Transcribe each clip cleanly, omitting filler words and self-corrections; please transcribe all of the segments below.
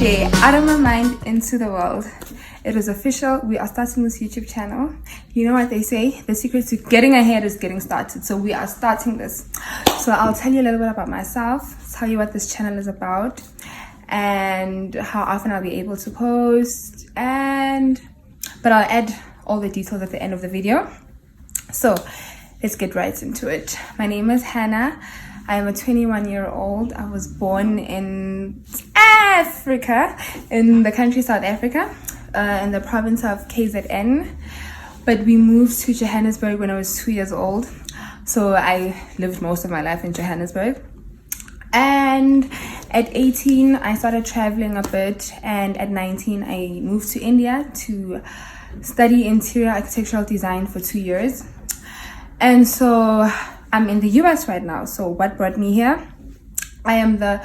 day, out of my mind, into the world. It is official. We are starting this YouTube channel. You know what they say? The secret to getting ahead is getting started. So we are starting this. So I'll tell you a little bit about myself, tell you what this channel is about, and how often I'll be able to post, but I'll add all the details at the end of the video. So let's get right into it. My name is Hannah. I am a 21-year-old. I was born in Africa, in the country South Africa, in the province of KZN. But we moved to Johannesburg when I was 2 years old. So I lived most of my life in Johannesburg. And at 18, I started traveling a bit. And at 19, I moved to India to study interior architectural design for 2 years. And so I'm in the US right now. So what brought me here? I am the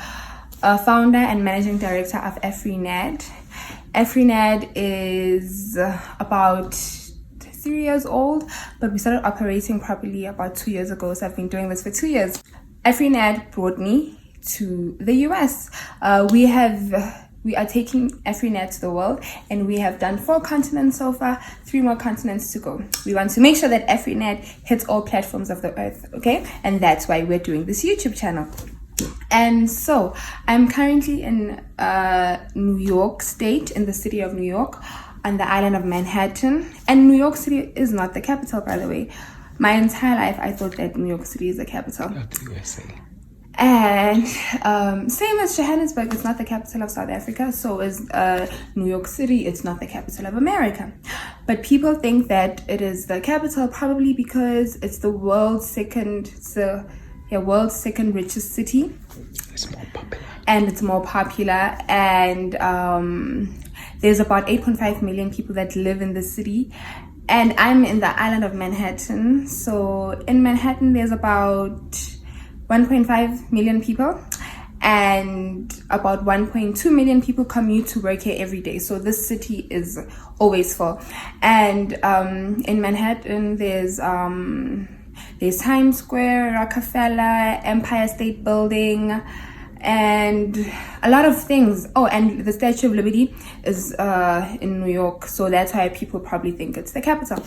founder and managing director of afri-naad. Afri-naad is about 3 years old, but we started operating properly about 2 years ago. So I've been doing this for 2 years. afri-naad brought me to the US. We are taking afri-naad to the world, and we have done 4 continents so far, 3 more continents to go. We want to make sure that afri-naad hits all platforms of the earth, okay? And that's why we're doing this YouTube channel. And so I'm currently in New York State, in the city of New York, on the island of Manhattan. And New York City is not the capital, by the way. My entire life, I thought that New York City is the capital. Not the USA. And same as Johannesburg, it's not the capital of South Africa. So is New York City, it's not the capital of America. But people think that it is the capital probably because it's the world's second richest city. It's more popular. And it's more popular. And there's about 8.5 million people that live in the city. And I'm in the island of Manhattan. So in Manhattan, there's about 1.5 million people, and about 1.2 million people commute to work here every day. So this city is always full. And in Manhattan, there's Times Square, Rockefeller, Empire State Building, and a lot of things. Oh, and the Statue of Liberty is in New York. So that's why people probably think it's the capital.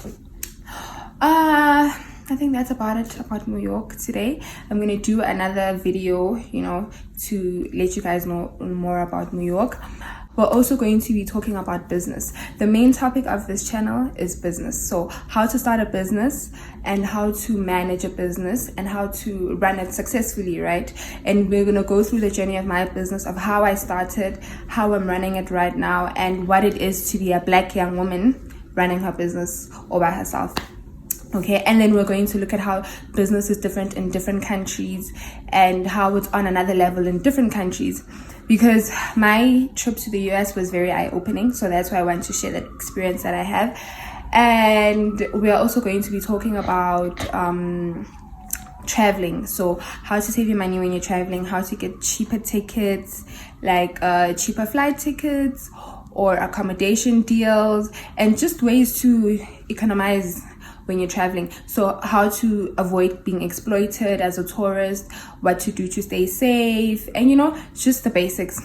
I think that's about it about New York today. I'm going to do another video, to let you guys know more about New York. We're also going to be talking about business. The main topic of this channel is business. So how to start a business and how to manage a business and how to run it successfully, right? And we're going to go through the journey of my business, of how I started, how I'm running it right now, and what it is to be a Black young woman running her business all by herself. Okay, and then we're going to look at how business is different in different countries and how it's on another level in different countries. Because my trip to the US was very eye-opening, so that's why I want to share that experience that I have. And we are also going to be talking about traveling. So how to save your money when you're traveling, how to get cheaper tickets, like cheaper flight tickets or accommodation deals, and just ways to economize when you're traveling. So how to avoid being exploited as a tourist, what to do to stay safe, and just the basics.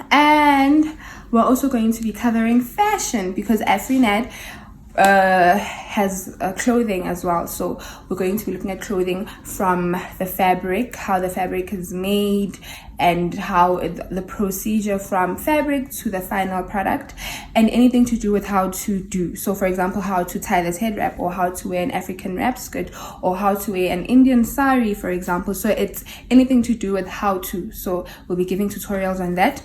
And we're also going to be covering fashion, because afri-naad has clothing as well. So we're going to be looking at clothing from the fabric, how the fabric is made, and how the procedure from fabric to the final product, and anything to do with how to do. So for example, how to tie this head wrap, or how to wear an African wrap skirt, or how to wear an Indian sari, for example. So it's anything to do with how to. So we'll be giving tutorials on that.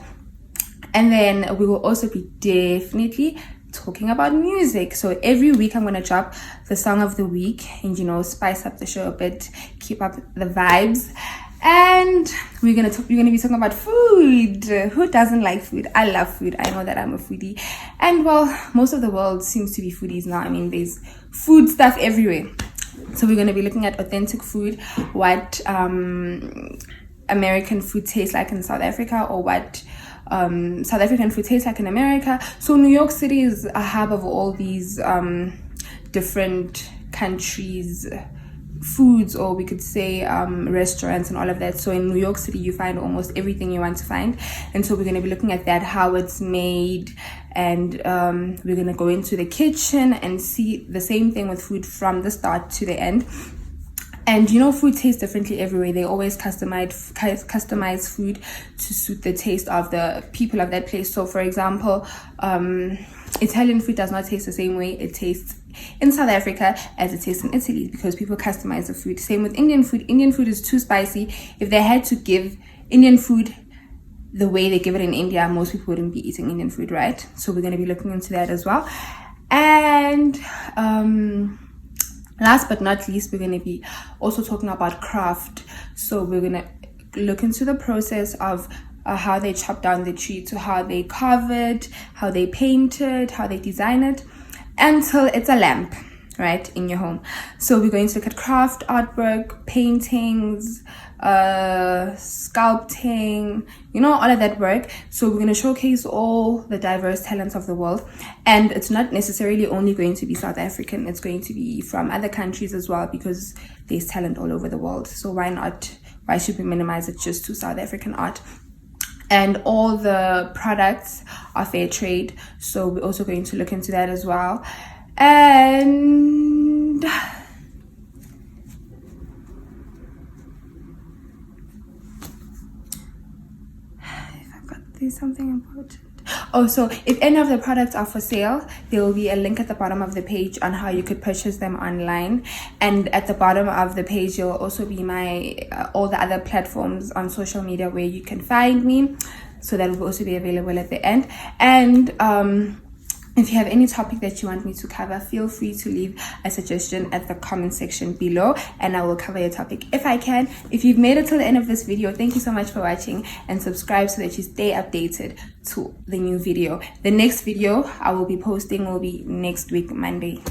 And then we will also be definitely talking about music. So every week I'm going to drop the song of the week and spice up the show a bit, keep up the vibes. And we're gonna be talking about food. Who doesn't like food? I love food. I know that I'm a foodie, and well, most of the world seems to be foodies now. I mean, there's food stuff everywhere. So we're gonna be looking at authentic food, what American food tastes like in South Africa, or what South African food tastes like in America. So New York City is a hub of all these different countries foods, or we could say restaurants and all of that. So in New York City you find almost everything you want to find, and so we're going to be looking at that, how it's made, and we're going to go into the kitchen and see the same thing with food from the start to the end. And you know, food tastes differently everywhere. They always customize food to suit the taste of the people of that place. So for example, Italian food does not taste the same way it tastes in South Africa as it tastes in Italy, because people customize the food. Same with Indian food. Indian food is too spicy. If they had to give Indian food the way they give it in India, most people wouldn't be eating Indian food, right? So we're going to be looking into that as well. And last but not least, we're going to be also talking about craft. So we're going to look into the process of how they chop down the tree, to how they carve it, how they paint it, how they design it, until it's a lamp, right, in your home. So we're going to look at craft, artwork, paintings, sculpting, you know, all of that work. So we're going to showcase all the diverse talents of the world, and it's not necessarily only going to be South African. It's going to be from other countries as well, because there's talent all over the world. So why should we minimize it just to South African art? And all the products are fair trade, so we're also going to look into that as well. And there's something important. Oh, so if any of the products are for sale, there will be a link at the bottom of the page on how you could purchase them online. And at the bottom of the page, there will also be my all the other platforms on social media where you can find me. So that will also be available at the end. And if you have any topic that you want me to cover, feel free to leave a suggestion at the comment section below, and I will cover your topic if I can. If you've made it till the end of this video, thank you so much for watching, and subscribe so that you stay updated to the new video. The next video I will be posting will be next week, Monday.